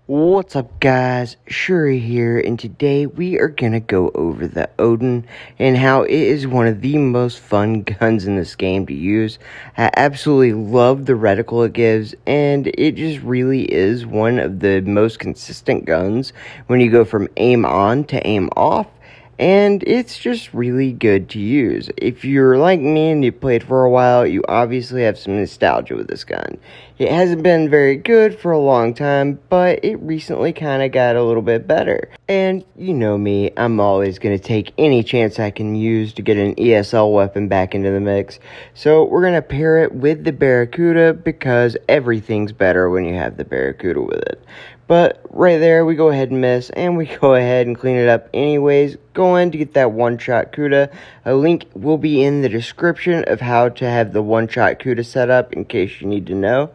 What's up guys, Shouri here, and today we are gonna go over the Odin and how it is one of the most fun guns in this game to use. I absolutely love the reticle it gives, and it just really is one of the most consistent guns when you go from aim on to aim off. And it's just really good to use. If you're like me and you played for a while, you obviously have some nostalgia with this gun. It hasn't been very good for a long time, but it recently kind of got a little bit better. And you know me, I'm always going to take any chance I can use to get an ESL weapon back into the mix. So we're going to pair it with the Barracuda because everything's better when you have the Barracuda with it. But right there, we go ahead and miss, and we go ahead and clean it up anyways. Going to get that one-shot Cuda. A link will be in the description of how to have the one-shot Cuda set up in case you need to know.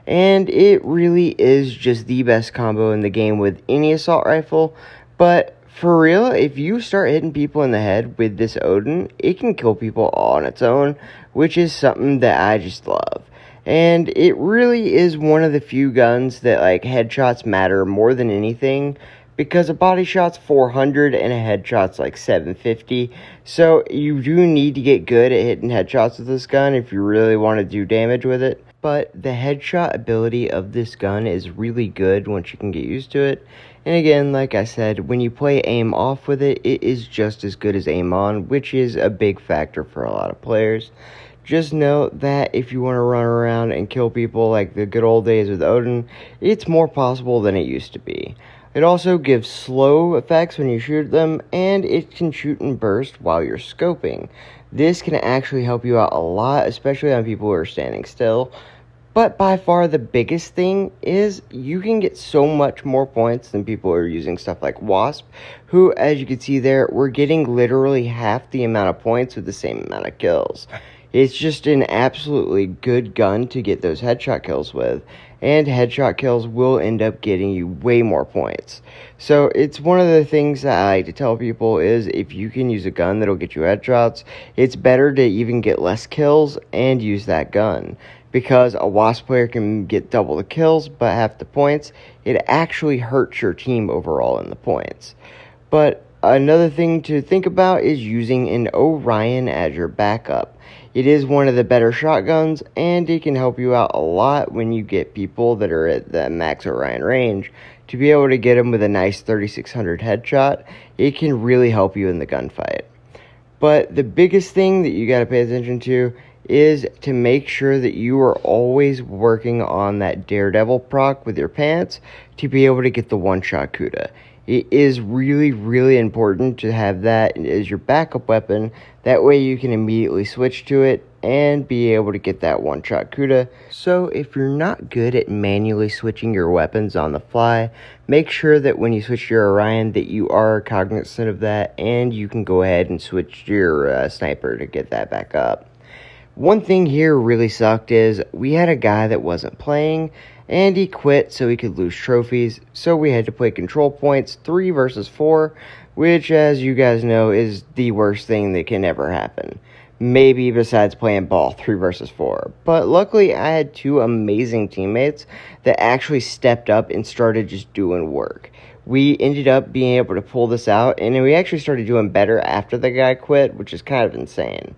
And it really is just the best combo in the game with any assault rifle. But for real, if you start hitting people in the head with this Odin, it can kill people all on its own, which is something that I just love. And it really is one of the few guns that, like, headshots matter more than anything, because a body shot's 400 and a headshot's like 750. So you do need to get good at hitting headshots with this gun if you really want to do damage with it. But the headshot ability of this gun is really good once you can get used to it. And again, like I said, when you play aim off with it, it is just as good as aim on, which is a big factor for a lot of players. Just note that if you want to run around and kill people like the good old days with Odin, it's more possible than it used to be. It also gives slow effects when you shoot them, and it can shoot and burst while you're scoping. This can actually help you out a lot, especially on people who are standing still. But by far the biggest thing is you can get so much more points than people who are using stuff like Wasp, who, as you can see there, we're getting literally half the amount of points with the same amount of kills. It's just an absolutely good gun to get those headshot kills with, and headshot kills will end up getting you way more points. So it's one of the things that I like to tell people is if you can use a gun that'll get you headshots, it's better to even get less kills and use that gun. Because a Wasp player can get double the kills but half the points, it actually hurts your team overall in the points. But another thing to think about is using an Orion as your backup. It is one of the better shotguns, and it can help you out a lot when you get people that are at the max Orion range. To be able to get them with a nice 3600 headshot, it can really help you in the gunfight. But the biggest thing that you got to pay attention to is to make sure that you are always working on that Daredevil proc with your pants to be able to get the one-shot Cuda. It is really, really important to have that as your backup weapon. That way you can immediately switch to it and be able to get that one-shot Cuda. So if you're not good at manually switching your weapons on the fly, make sure that when you switch to your Orion that you are cognizant of that, and you can go ahead and switch to your sniper to get that back up. One thing here really sucked is we had a guy that wasn't playing, and he quit so he could lose trophies, so we had to play control points 3 versus 4, which, as you guys know, is the worst thing that can ever happen. Maybe besides playing ball 3 versus 4. But luckily I had 2 amazing teammates that actually stepped up and started just doing work. We ended up being able to pull this out, and we actually started doing better after the guy quit, which is kind of insane.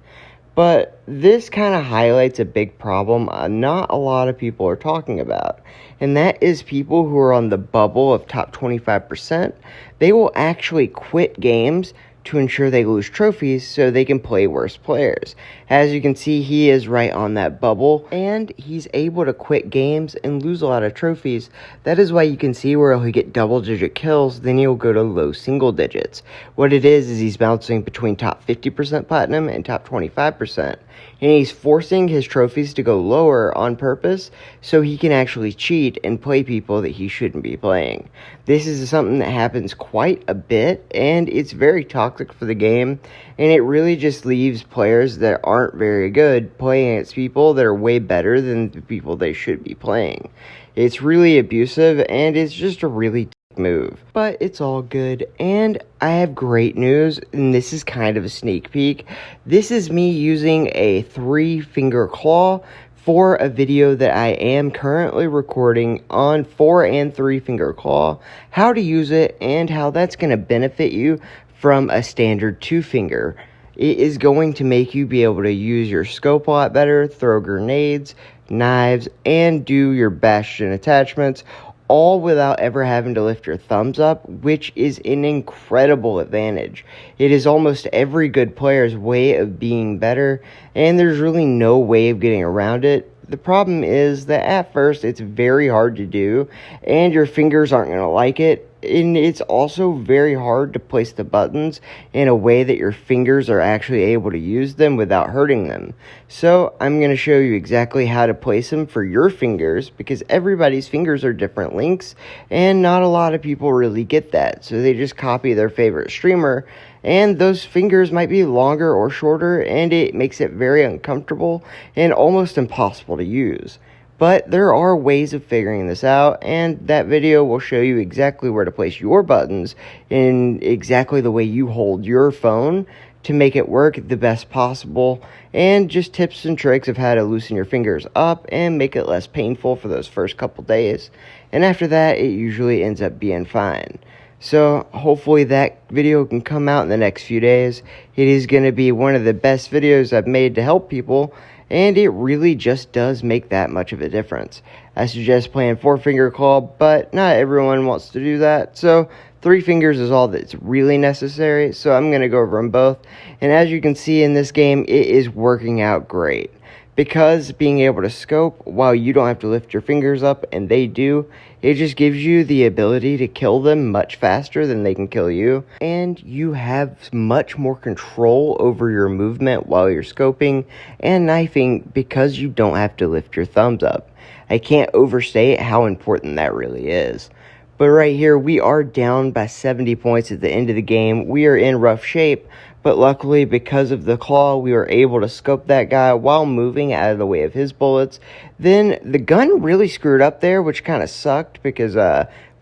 But this kind of highlights a big problem not a lot of people are talking about. And that is people who are on the bubble of top 25%. They will actually quit games to ensure they lose trophies so they can play worse players. As you can see, he is right on that bubble, and he's able to quit games and lose a lot of trophies. That is why you can see where he'll get double-digit kills, then he'll go to low single digits. What it is he's bouncing between top 50% platinum and top 25%. And he's forcing his trophies to go lower on purpose so he can actually cheat and play people that he shouldn't be playing. This is something that happens quite a bit, and it's very toxic for the game, and it really just leaves players that aren't very good playing against people that are way better than the people they should be playing. It's really abusive, and it's just a really move. But it's all good, and I have great news, and this is kind of a sneak peek. This is me using a 3-finger claw for a video that I am currently recording on 4 and 3 finger claw, how to use it, and how that's going to benefit you from a standard 2 finger. It is going to make you be able to use your scope a lot better, throw grenades, knives, and do your bastion attachments, all without ever having to lift your thumbs up, which is an incredible advantage. It is almost every good player's way of being better, and there's really no way of getting around it. The problem is that at first it's very hard to do, and your fingers aren't going to like it. And it's also very hard to place the buttons in a way that your fingers are actually able to use them without hurting them. So I'm going to show you exactly how to place them for your fingers, because everybody's fingers are different lengths, and not a lot of people really get that. So they just copy their favorite streamer, and those fingers might be longer or shorter, and it makes it very uncomfortable and almost impossible to use. But there are ways of figuring this out, and that video will show you exactly where to place your buttons in exactly the way you hold your phone to make it work the best possible, and just tips and tricks of how to loosen your fingers up and make it less painful for those first couple days. And after that, it usually ends up being fine. So hopefully that video can come out in the next few days. It is going to be one of the best videos I've made to help people, and it really just does make that much of a difference. I suggest playing 4 finger claw, but not everyone wants to do that, so 3 fingers is all that's really necessary, so I'm going to go over them both. And as you can see in this game, it is working out great, because being able to scope while you don't have to lift your fingers up and they do, it just gives you the ability to kill them much faster than they can kill you, and you have much more control over your movement while you're scoping and knifing because you don't have to lift your thumbs up. I can't overstate how important that really is. But right here, we are down by 70 points at the end of the game. We are in rough shape, but luckily, because of the claw, we were able to scope that guy while moving out of the way of his bullets. Then the gun really screwed up there, which kind of sucked because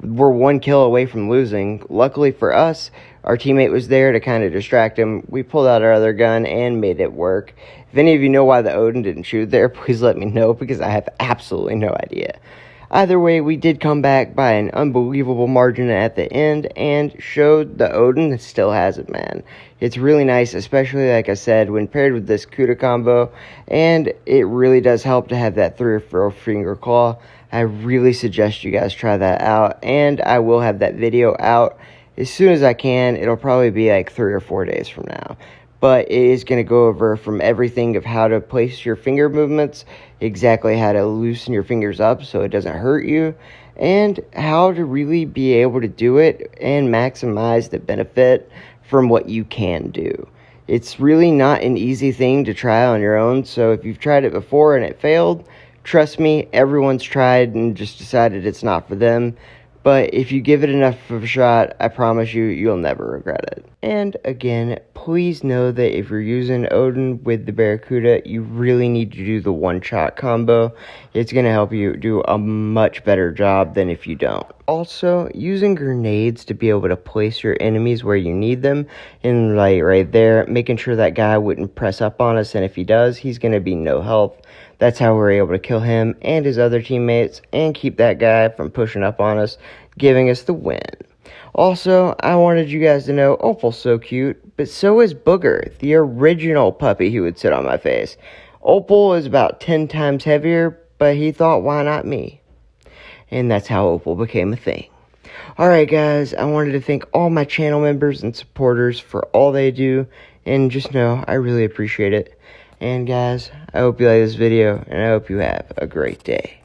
we're 1 kill away from losing. Luckily for us, our teammate was there to kind of distract him. We pulled out our other gun and made it work. If any of you know why the Odin didn't shoot there, please let me know, because I have absolutely no idea. Either way, we did come back by an unbelievable margin at the end and showed the Odin still has it, man. It's really nice, especially, like I said, when paired with this Kuda combo, and it really does help to have that 3 or 4 finger claw. I really suggest you guys try that out, and I will have that video out as soon as I can. It'll probably be like 3 or 4 days from now. But it is going to go over from everything of how to place your finger movements, exactly how to loosen your fingers up so it doesn't hurt you, and how to really be able to do it and maximize the benefit from what you can do. It's really not an easy thing to try on your own, so if you've tried it before and it failed, trust me, everyone's tried and just decided it's not for them. But if you give it enough of a shot, I promise you, you'll never regret it. And again, please know that if you're using Odin with the Barracuda, you really need to do the 1-shot combo. It's going to help you do a much better job than if you don't. Also, using grenades to be able to place your enemies where you need them, and like right there, making sure that guy wouldn't press up on us, and if he does, he's going to be no health. That's how we're able to kill him and his other teammates and keep that guy from pushing up on us, giving us the win. Also, I wanted you guys to know Opal's so cute, but so is Booger, the original puppy who would sit on my face. Opal is about 10 times heavier, but he thought, why not me? And that's how Opal became a thing. Alright guys, I wanted to thank all my channel members and supporters for all they do, and just know I really appreciate it. And guys, I hope you like this video, and I hope you have a great day.